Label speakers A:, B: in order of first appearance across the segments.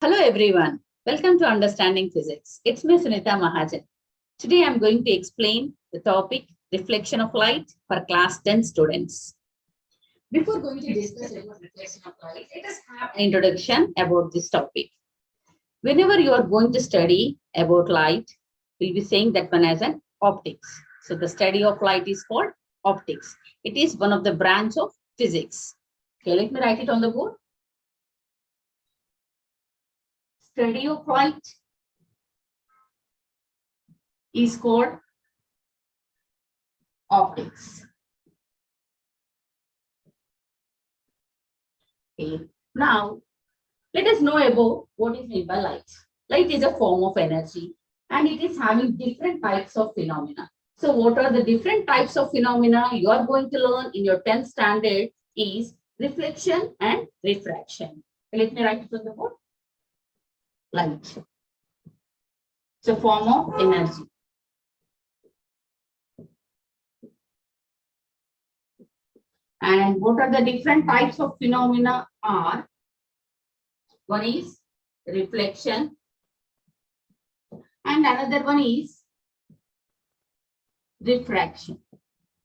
A: Hello everyone. Welcome to Understanding Physics. It's me Sunita Mahajan. Today I'm going to explain the topic reflection of light for class 10 students. Before going to discuss about reflection of light, let us have an introduction about this topic. Whenever you are going to study about light, we'll be saying that one as an optics. So the study of light is called optics. It is one of the branch of physics. Okay, let me write it on the board. Study of light is called optics. Okay. Now, let us know about what is meant by light. Light is a form of energy and it is having different types of phenomena. So, what are the different types of phenomena you are going to learn in your 10th standard is reflection and refraction. Let me write it on the board. Light. It's a form of energy. And what are the different types of phenomena are? One is reflection and another one is refraction.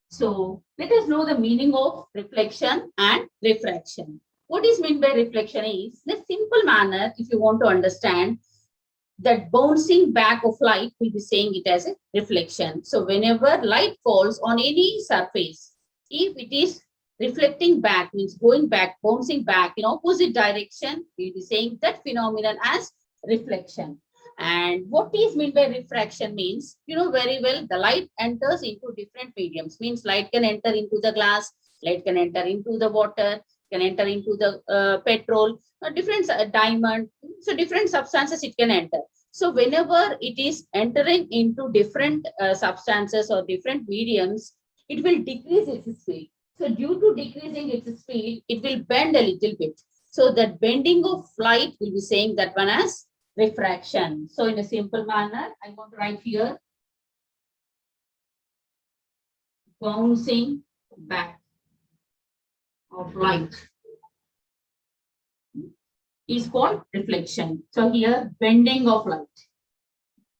A: So let us know the meaning of reflection and refraction. What is meant by reflection is, in a simple manner, if you want to understand, that bouncing back of light, we'll be saying it as a reflection. So whenever light falls on any surface, if it is reflecting back, means going back, bouncing back in opposite direction, we'll be saying that phenomenon as reflection. And what is meant by refraction means, you know very well, the light enters into different mediums, means light can enter into the glass, light can enter into the water, can enter into the petrol, different diamond, so different substances it can enter. So whenever it is entering into different substances or different mediums, it will decrease its speed. So due to decreasing its speed, it will bend a little bit. So that bending of light will be saying that one as refraction. So in a simple manner, I'm going to write here, bouncing back of light is called reflection. So here, bending of light.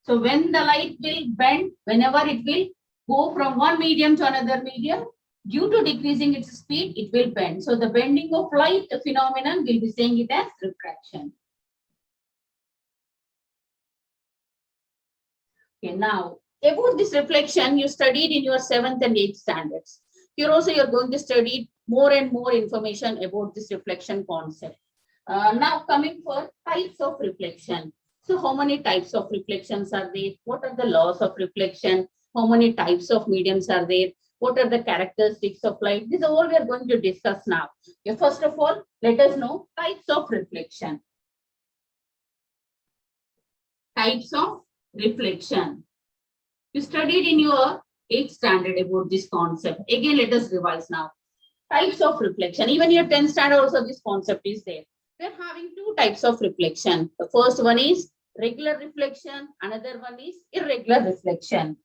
A: So when the light will bend, whenever it will go from one medium to another medium, due to decreasing its speed, it will bend. So the bending of light phenomenon will be saying it as refraction. Okay, now about this reflection, you studied in your 7th and 8th standards. Here also you're going to study more and more information about this reflection concept. Now coming for types of reflection. So how many types of reflections are there? What are the laws of reflection? How many types of mediums are there? What are the characteristics of light? This is all we are going to discuss now. Okay, first of all, let us know types of reflection. Types of reflection. You studied in your 8th standard about this concept. Again, let us revise now. Types of reflection. Even your 10th standard also this concept is there. We are having two types of reflection. The first one is regular reflection. Another one is irregular reflection.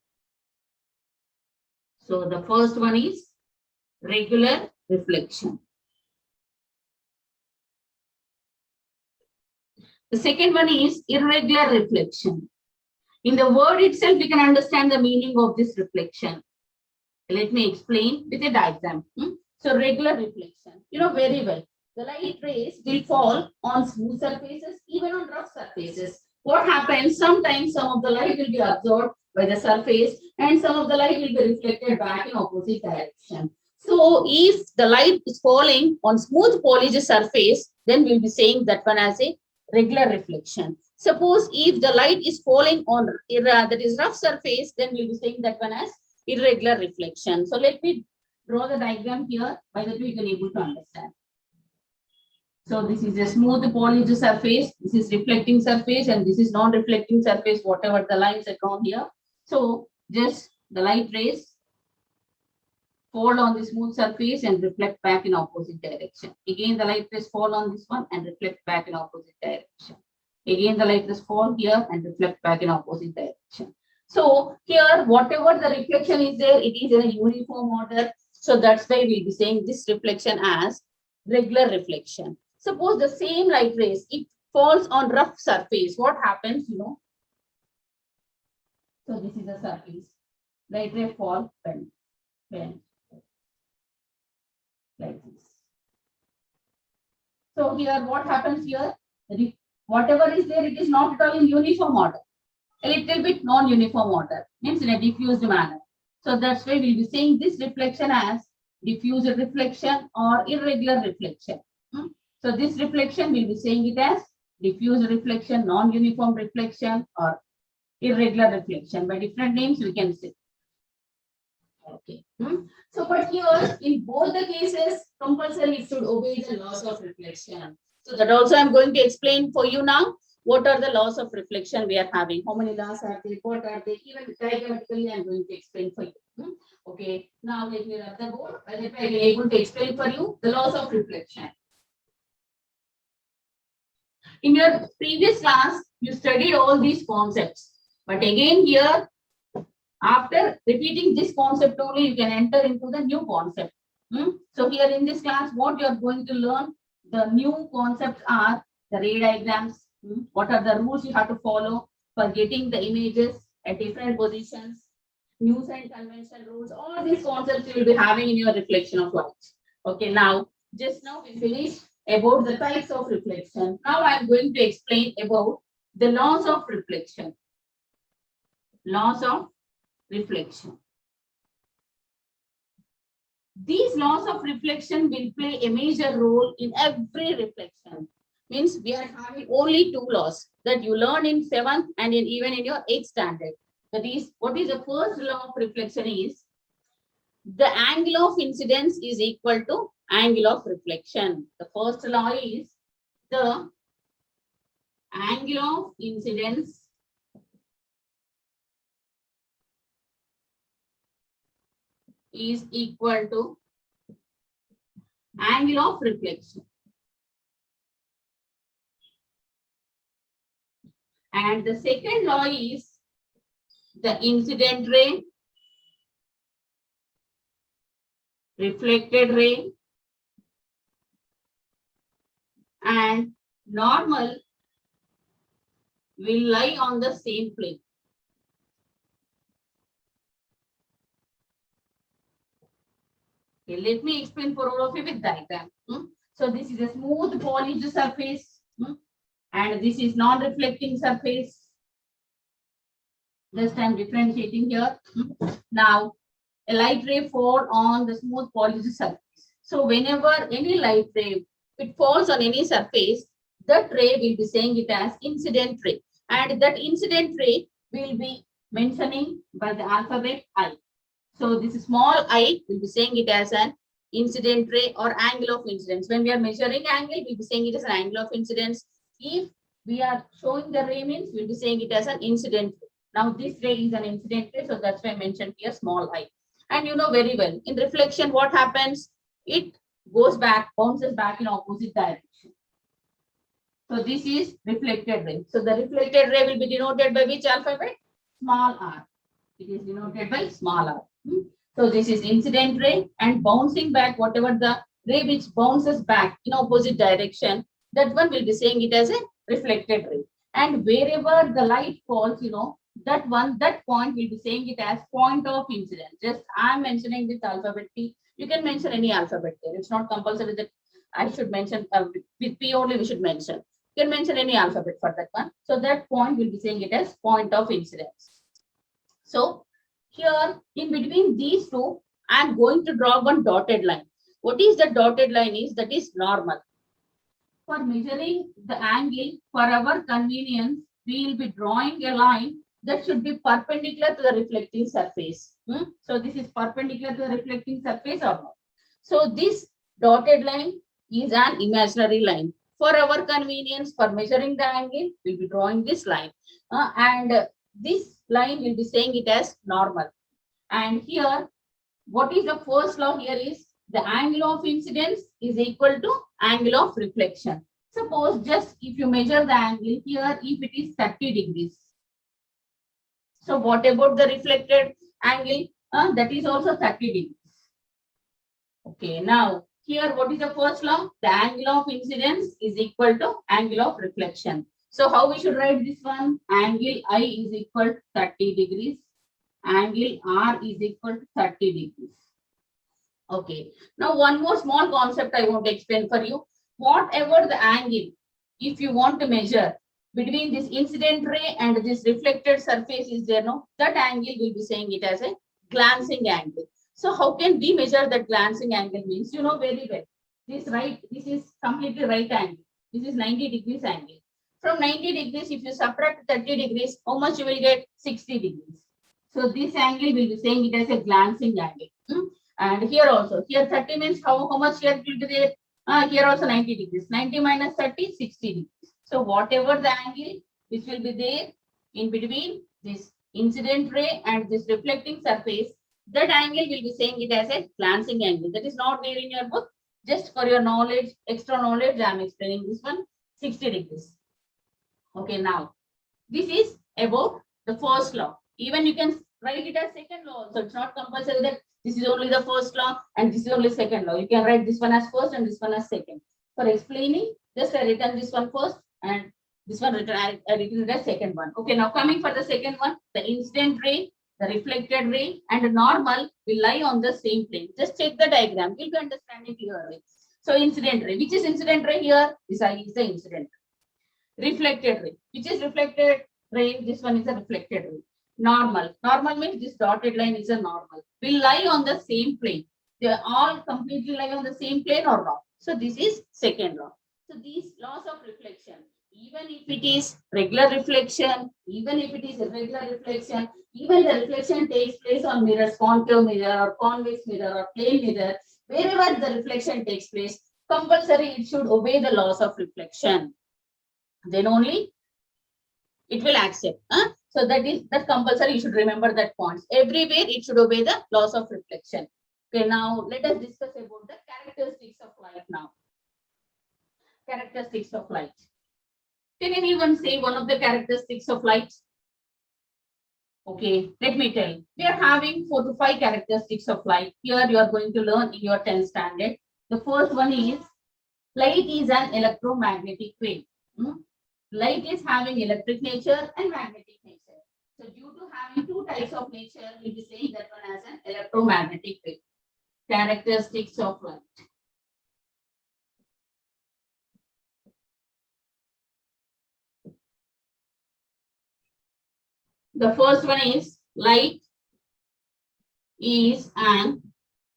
A: So the first one is regular reflection. The second one is irregular reflection. In the word itself, we can understand the meaning of this reflection. Let me explain with a diagram. So regular reflection, you know very well, the light rays will fall on smooth surfaces, even on rough surfaces. What happens? Sometimes some of the light will be absorbed by the surface and some of the light will be reflected back in opposite direction. So if the light is falling on smooth polished surface, then we'll be saying that one as a regular reflection. Suppose if the light is falling on that is rough surface, then we'll be saying that one as irregular reflection. So let me draw the diagram here, by that we can able to understand. So this is a smooth polished surface, this is reflecting surface, and this is non-reflecting surface, whatever the lines are drawn here. So just the light rays fall on the smooth surface and reflect back in opposite direction. Again, the light rays fall on this one and reflect back in opposite direction. Again, the light rays fall here and reflect back in opposite direction. So here, whatever the reflection is there, it is in a uniform order. So that's why we'll be saying this reflection as regular reflection. Suppose the same light rays, if falls on rough surface, what happens, So this is the surface. Light ray fall, bend, like this. So here, what happens here? Whatever is there, it is not at all in uniform order. A little bit non-uniform order, means in a diffused manner. So that's why we'll be saying this reflection as diffused reflection or irregular reflection. So this reflection, we'll be saying it as diffused reflection, non-uniform reflection, or irregular reflection. By different names, we can say. Okay. So, but here, in both the cases, compulsory it should obey the laws of reflection. So that also I'm going to explain for you now. What are the laws of reflection we are having? How many laws are there? What are they? Even diagrammatically, I'm going to explain for you. Okay. Now let me rub the board. I will be able to explain for you the laws of reflection. In your previous class, you studied all these concepts. But again here, after repeating this concept only, you can enter into the new concept. So here in this class, what you are going to learn, the new concepts are the ray diagrams. What are the rules you have to follow for getting the images at different positions, new and conventional rules, all these concepts you will be having in your reflection of light. Okay, now, just now we finished about the types of reflection. Now I am going to explain about the laws of reflection. Laws of reflection. These laws of reflection will play a major role in every reflection. Means we are having only two laws that you learn in 7th and even in your 8th standard. That is, what is the first law of reflection is the angle of incidence is equal to angle of reflection. The first law is the angle of incidence is equal to angle of reflection. And the second law is the incident ray, reflected ray, and normal will lie on the same plane. Okay, let me explain for all of you with diagram. So this is a smooth polished surface, and this is non-reflecting surface. Just I'm differentiating here. Now, a light ray fall on the smooth polished surface. So whenever any light ray, it falls on any surface, that ray will be saying it as incident ray. And that incident ray will be mentioning by the alphabet I. So this small I will be saying it as an incident ray or angle of incidence. When we are measuring angle, we'll be saying it as an angle of incidence. If we are showing the ray means, we'll be saying it as an incident ray. Now this ray is an incident ray, so that's why I mentioned here small I. And you know very well, in reflection, what happens? It goes back, bounces back in opposite direction. So this is reflected ray. So the reflected ray will be denoted by which alphabet? Small r. It is denoted by small r. So this is incident ray, and bouncing back, whatever the ray which bounces back in opposite direction, that one will be saying it as a reflected ray. And wherever the light falls, that point will be saying it as point of incidence. Just I'm mentioning this alphabet P. You can mention any alphabet there. It's not compulsory that I should mention with P only we should mention. You can mention any alphabet for that one. So that point will be saying it as point of incidence. So here in between these two, I am going to draw one dotted line. What is the dotted line is? That is normal. For measuring the angle, for our convenience, we will be drawing a line that should be perpendicular to the reflecting surface. So this is perpendicular to the reflecting surface or not? So this dotted line is an imaginary line. For our convenience, for measuring the angle, we'll be drawing this line. And this line will be saying it as normal. And here, what is the first law here is the angle of incidence is equal to angle of reflection. Suppose just if you measure the angle here, if it is 30 degrees. So what about the reflected angle? That is also 30 degrees. Okay, now here, what is the first law? The angle of incidence is equal to angle of reflection. So how we should write this one? Angle I is equal to 30 degrees. Angle R is equal to 30 degrees. Okay. Now one more small concept I want to explain for you. Whatever the angle, if you want to measure between this incident ray and this reflected surface is there, no? That angle will be saying it as a glancing angle. So how can we measure that glancing angle means? You know very well. This is completely right angle. This is 90 degrees angle. From 90 degrees, if you subtract 30 degrees, how much you will get? 60 degrees. So this angle will be saying it as a glancing angle. And here also, here 30 means how much here will be there? Here also 90 degrees. 90 minus 30, 60 degrees. So whatever the angle which will be there in between this incident ray and this reflecting surface, that angle will be saying it as a glancing angle. That is not there in your book. Just for your knowledge, extra knowledge, I am explaining this one, 60 degrees. Okay, now this is about the first law. Even you can write it as second law also. It's not compulsory that this is only the first law and this is only second law. You can write this one as first and this one as second. For explaining, just I written this one first and this one written, I written the second one. Okay, now coming for the second one, the incident ray, the reflected ray, and the normal will lie on the same plane. Just check the diagram. You'll be understanding clearly. So incident ray, which is incident ray here? This is the incident. Reflected ray, which is reflected ray? This one is a reflected ray. Normal. Normal means this dotted line is a normal. Will lie on the same plane. They all completely lie on the same plane or not. So this is second law. So these laws of reflection, even if it is regular reflection, even if it is irregular reflection, even the reflection takes place on mirrors, concave mirror or convex mirror or plane mirror, wherever the reflection takes place, compulsory it should obey the laws of reflection. Then only it will accept. So that compulsory. You should remember that points. Everywhere it should obey the laws of reflection. Okay, now let us discuss about the characteristics of light now. Characteristics of light. Can anyone say one of the characteristics of light? Okay, let me tell. We are having 4 to 5 characteristics of light. Here you are going to learn in your 10th standard. The first one is light is an electromagnetic wave. Light is having electric nature and magnetic nature. So due to having 2 types of nature, we will say that one as an electromagnetic wave. Characteristics of light. The first one is light is an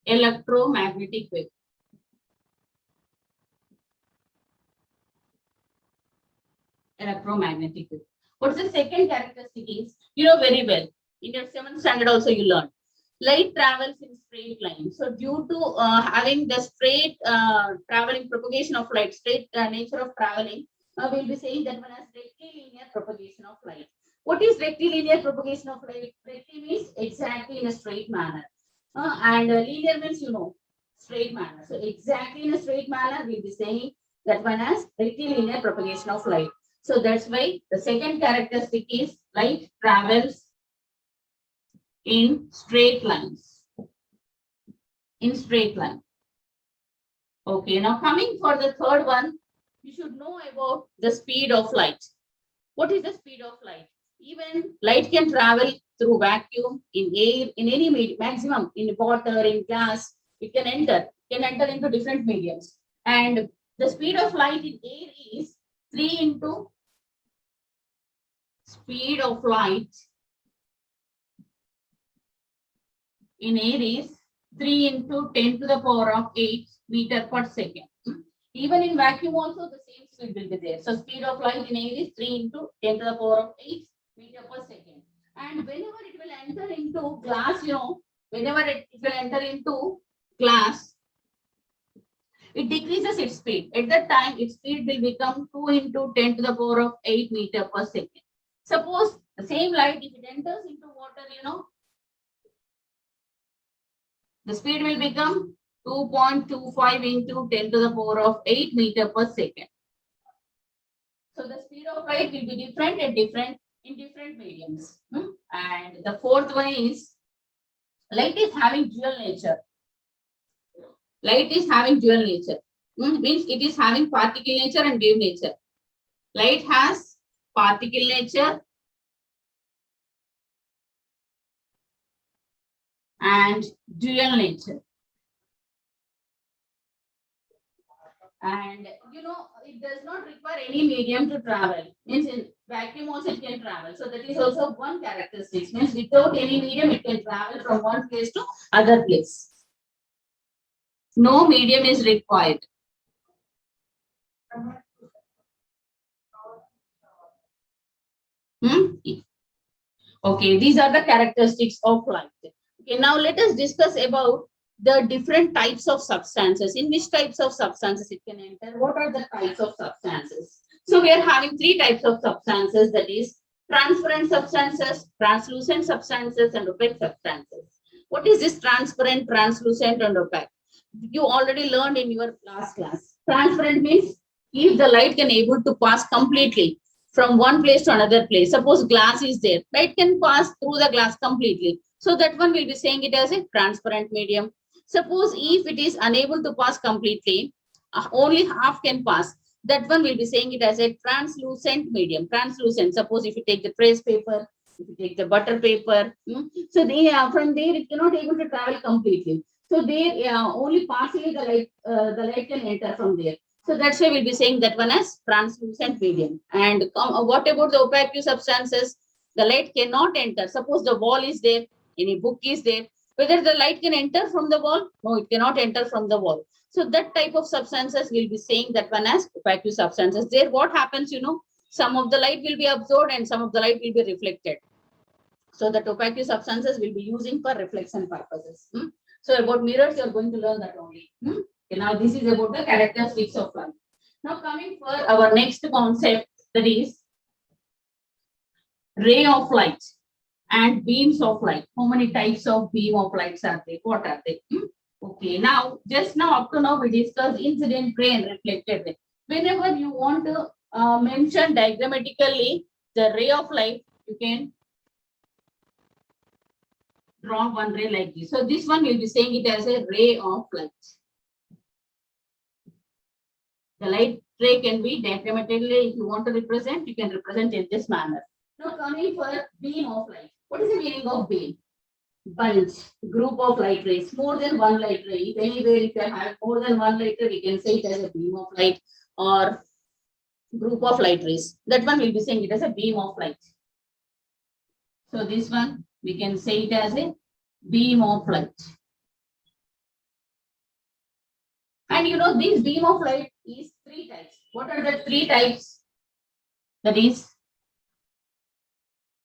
A: electromagnetic wave. Electromagnetic wave. What's the second characteristic is? You know very well. In your 7th standard also you learn. Light travels in straight lines. So due to having the straight traveling propagation of light, straight nature of traveling, we'll be saying that one as rectilinear propagation of light. What is rectilinear propagation of light? Recti means exactly in a straight manner. And linear means, you know, straight manner. So exactly in a straight manner, we'll be saying that one as rectilinear propagation of light. So that's why the second characteristic is light travels in straight lines. In straight line. Okay, now coming for the third one, you should know about the speed of light. What is the speed of light? Even light can travel through vacuum, in air, in any medium, maximum, in water, in gas, it can enter into different mediums. And the speed of light in air is 3 into speed of light in air is 3 into 10 to the power of 8 meter per second. Even in vacuum also the same speed will be there. So speed of light in air is 3 into 10 to the power of 8 meter per second. And whenever it will enter into glass, you know, whenever it will enter into glass, it decreases its speed. At that time, its speed will become 2 into 10 to the power of 8 meter per second. Suppose the same light, if it enters into water, you know, the speed will become 2.25 into 10 to the power of 8 meter per second. So the speed of light will be different in different mediums. And the fourth one is light is having dual nature. Light is having dual nature. Means it is having particle nature and wave nature. Light has particle nature and dual nature. And it does not require any medium to travel. Means in vacuum also it can travel. So that is also one characteristic. Means without any medium it can travel from one place to other place. No medium is required. Okay, these are the characteristics of light. Okay, now let us discuss about the different types of substances. In which types of substances it can enter? What are the types of substances? So we are having three types of substances, that is transparent substances, translucent substances, and opaque substances. What is this transparent, translucent, and opaque? You already learned in your last class. Transparent means if the light can able to pass completely from one place to another place. Suppose glass is there, light can pass through the glass completely. So that one will be saying it as a transparent medium. Suppose if it is unable to pass completely, only half can pass. That one will be saying it as a translucent medium. Translucent. Suppose if you take the trace paper, if you take the butter paper, so they from there it cannot able to travel completely. So they only partially the light can enter from there. So that's why we'll be saying that one as translucent medium. And what about the opaque substances? The light cannot enter. Suppose the wall is there, any book is there. Whether the light can enter from the wall? No, it cannot enter from the wall. So that type of substances will be saying that one as opaque substances. There, what happens, some of the light will be absorbed and some of the light will be reflected. So the opaque substances will be using for reflection purposes. So about mirrors, you are going to learn that only. Okay, now this is about the characteristics of light. Now coming for our next concept, that is ray of light and beams of light. How many types of beam of lights are there? What are they? Okay, now just now up to now we discussed incident ray and reflected ray. Whenever you want to mention diagrammatically the ray of light, you can draw one ray like this. So this one will be saying it as a ray of light. The light ray can be diagrammatically, if you want to represent, you can represent in this manner. Now coming for beam of light. What is the meaning of beam? Bunch, group of light rays, more than one light ray. If anywhere if you have more than one light ray, we can say it as a beam of light or group of light rays. That one will be saying it as a beam of light. So this one we can say it as a beam of light. And this beam of light is three types. What are the three types? That is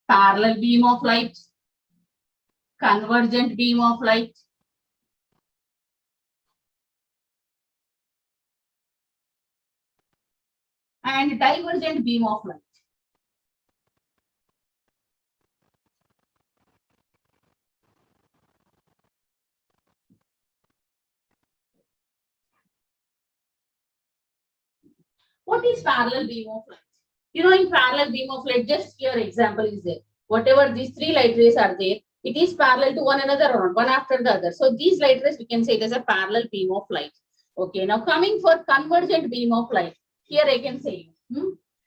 A: parallel beam of light, convergent beam of light, and divergent beam of light. What is parallel beam of light? In parallel beam of light, just your example is there. Whatever these three light rays are there, it is parallel to one another or one after the other. So these light rays, we can say it as a parallel beam of light. Okay, now coming for convergent beam of light. Here I can say,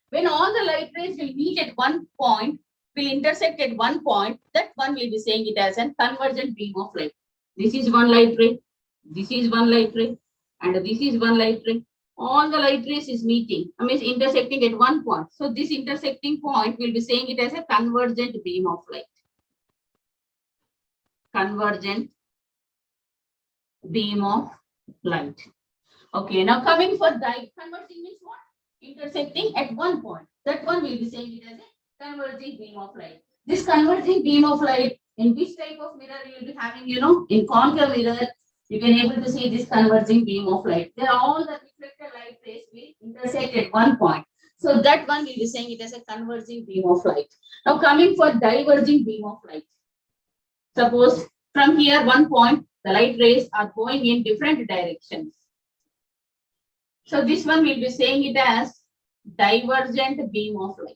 A: when all the light rays will meet at one point, will intersect at one point, that one will be saying it as a convergent beam of light. This is one light ray, this is one light ray, and this is one light ray. All the light rays is meeting, intersecting at one point. So this intersecting point will be saying it as a convergent beam of light. Convergent beam of light. Okay, now coming for converging means what? Intersecting at one point. That one will be saying it as a converging beam of light. This converging beam of light, in which type of mirror you will be having, in concave mirror, you can able to see this converging beam of light. There are all the reflected light rays will intersect at one point. So that one will be saying it as a converging beam of light. Now coming for diverging beam of light. Suppose from here one point, the light rays are going in different directions. So this one will be saying it as divergent beam of light.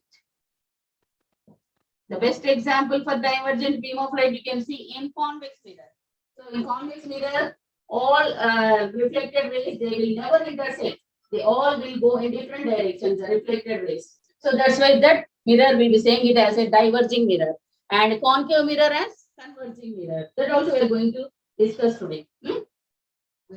A: The best example for divergent beam of light you can see in convex mirror. So in convex mirror, all reflected rays, they will never intersect. They all will go in different directions, the reflected rays. So that's why that mirror will be saying it as a diverging mirror and concave mirror as converging mirror. That also we are going to discuss today. The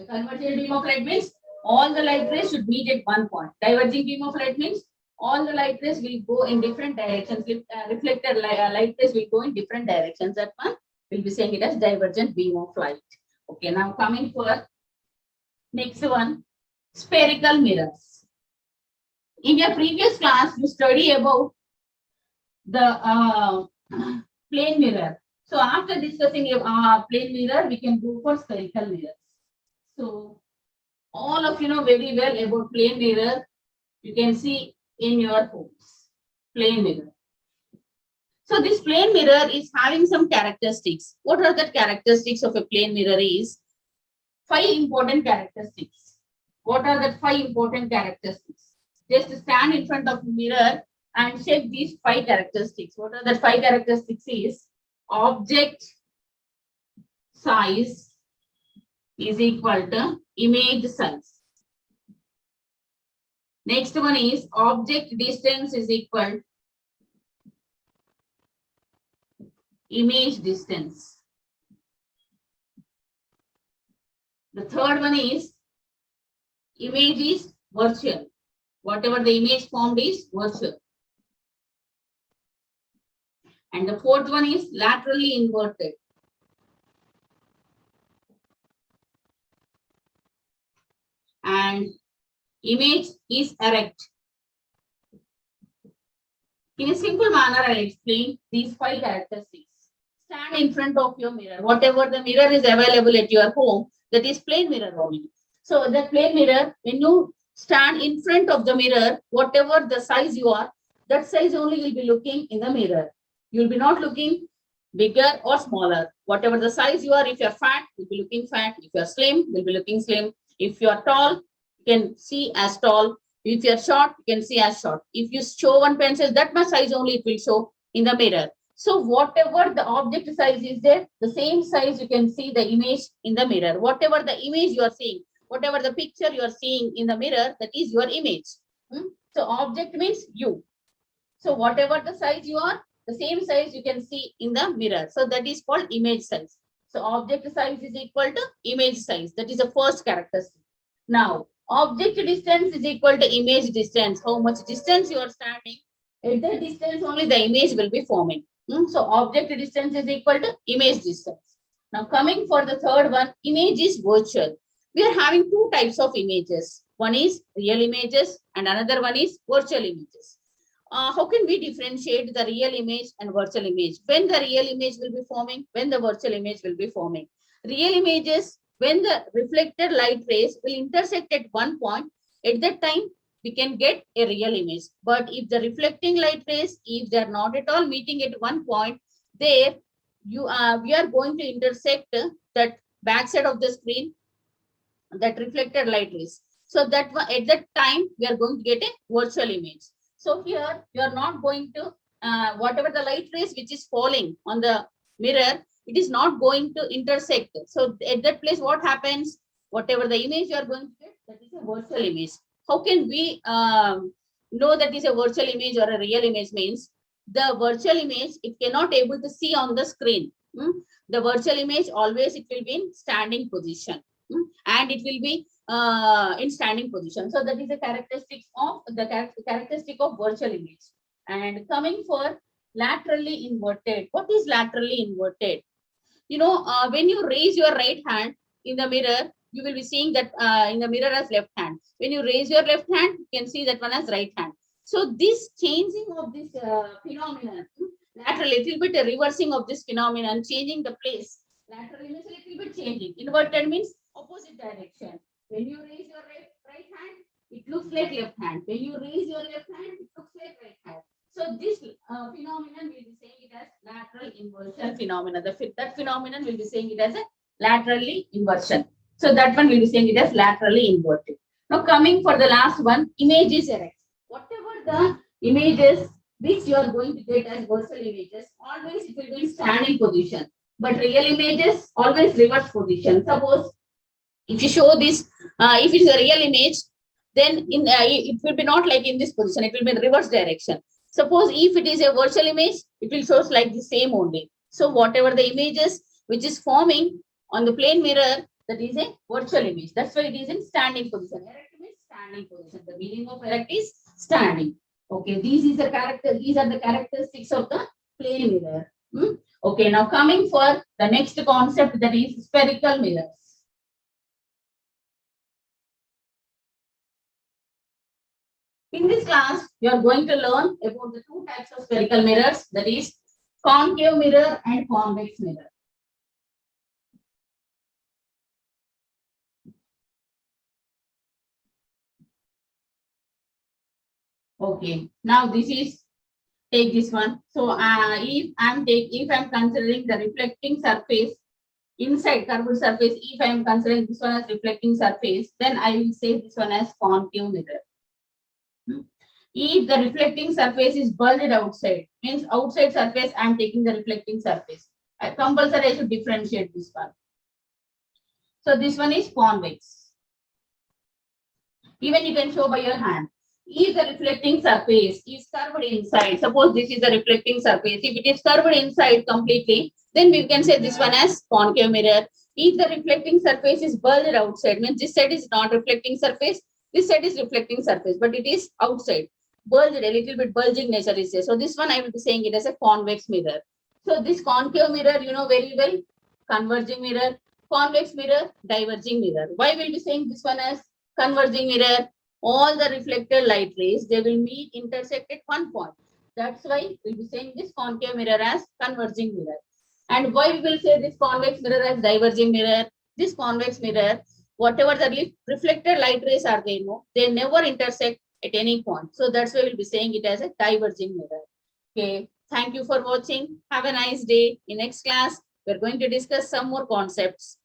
A: convergent beam of light means all the light rays should meet at one point. Diverging beam of light means all the light rays will go in different directions. Reflected light rays will go in different directions. That one will be saying it as divergent beam of light. Okay, now coming for next one, spherical mirrors. In your previous class, you study about the plane mirror. So after discussing plane mirror, we can go for spherical mirrors. So all of you know very well about plane mirror. You can see in your homes, plane mirror. So this plane mirror is having some characteristics. What are the characteristics of a plane mirror is? 5 important characteristics. What are the 5 important characteristics? Just stand in front of the mirror and check these 5 characteristics. What are the 5 characteristics is? Object size is equal to image size. Next one is object distance is equal image distance. The third one is image is virtual. Whatever the image formed is virtual. And the fourth one is laterally inverted. And image is erect. In a simple manner, I'll explain these 5 characteristics. Stand in front of your mirror. Whatever the mirror is available at your home, that is plane mirror only. So that plane mirror, when you stand in front of the mirror, whatever the size you are, that size only will be looking in the mirror. You will be not looking bigger or smaller. Whatever the size you are, if you're fat, you'll be looking fat. If you're slim, you'll be looking slim. If you're tall, you can see as tall. If you're short, you can see as short. If you show one pencil, that much size only it will show in the mirror. So whatever the object size is there, the same size you can see the image in the mirror. Whatever the image you are seeing, whatever the picture you are seeing in the mirror, that is your image. So object means you. So whatever the size you are, the same size you can see in the mirror. So that is called image size. So object size is equal to image size. That is the first characteristic. Now, object distance is equal to image distance. How much distance you are standing, at that distance only the image will be forming. So object distance is equal to image distance. Now coming for the third one, image is virtual. We are having 2 types of images. One is real images and another one is virtual images. How can we differentiate the real image and virtual image? When the real image will be forming, when the virtual image will be forming. Real images, when the reflected light rays will intersect at one point, at that time we can get a real image. But if the reflecting light rays, if they are not at all meeting at one point, there we are going to intersect that backside of the screen, that reflected light rays. So that at that time we are going to get a virtual image. So here you are not going to whatever the light rays which is falling on the mirror, it is not going to intersect. So at that place, what happens? Whatever the image you are going to get, that is a virtual image. How can we know that is a virtual image or a real image? Means the virtual image it cannot able to see on the screen. The virtual image always it will be in standing position, and it will be in standing position. So that is the characteristic of virtual image. And coming for laterally inverted. What is laterally inverted? When you raise your right hand in the mirror, you will be seeing that in the mirror as left hand. When you raise your left hand, you can see that one as right hand. So this changing of this phenomenon, lateral, little bit reversing of this phenomenon, changing the place. Lateral means a little bit changing. Inverted means opposite direction. When you raise your right hand, it looks like left hand. When you raise your left hand, it looks like right hand. So this phenomenon will be saying it as lateral inversion phenomenon. That phenomenon will be saying it as a laterally inversion. So that one will be saying it as laterally inverted. Now coming for the last one, image is erect. Whatever the images which you are going to get as virtual images, always it will be in standing position. But real images always reverse position. Suppose If you show this, if it is a real image, then it will be not like in this position, it will be in reverse direction. Suppose if it is a virtual image, it will show like the same only. So whatever the images which is forming on the plane mirror, that is a virtual image. That's why it is in standing position. Erect means standing position. The meaning of erect is standing. Okay, these are the characteristics of the plane mirror. Okay, now coming for the next concept, that is spherical mirrors. In this class, you are going to learn about the two types of spherical mirrors, that is concave mirror and convex mirror. Okay, now this is, take this one. So if I'm considering the reflecting surface inside curved surface, if I am considering this one as reflecting surface, then I will say this one as concave mirror. If the reflecting surface is bulged outside, means outside surface, I am taking the reflecting surface. Compulsory I should differentiate this one. So this one is convex. Even you can show by your hand. If the reflecting surface is curved inside, suppose this is the reflecting surface, if it is curved inside completely, then we can say this one as concave mirror. If the reflecting surface is bulged outside, means this side is not reflecting surface, this side is reflecting surface, but it is outside. Bulged, a little bit bulging nature is there. So this one I will be saying it as a convex mirror. So this concave mirror, you know very well, converging mirror, convex mirror, diverging mirror. Why will be saying this one as converging mirror? All the reflected light rays, they will meet, intersect at one point. That's why we'll be saying this concave mirror as converging mirror. And why we will say this convex mirror as diverging mirror? This convex mirror, whatever the reflected light rays are there, they never intersect at any point. So that's why we'll be saying it as a diverging mirror. Okay. Thank you for watching. Have a nice day. In next class, we're going to discuss some more concepts.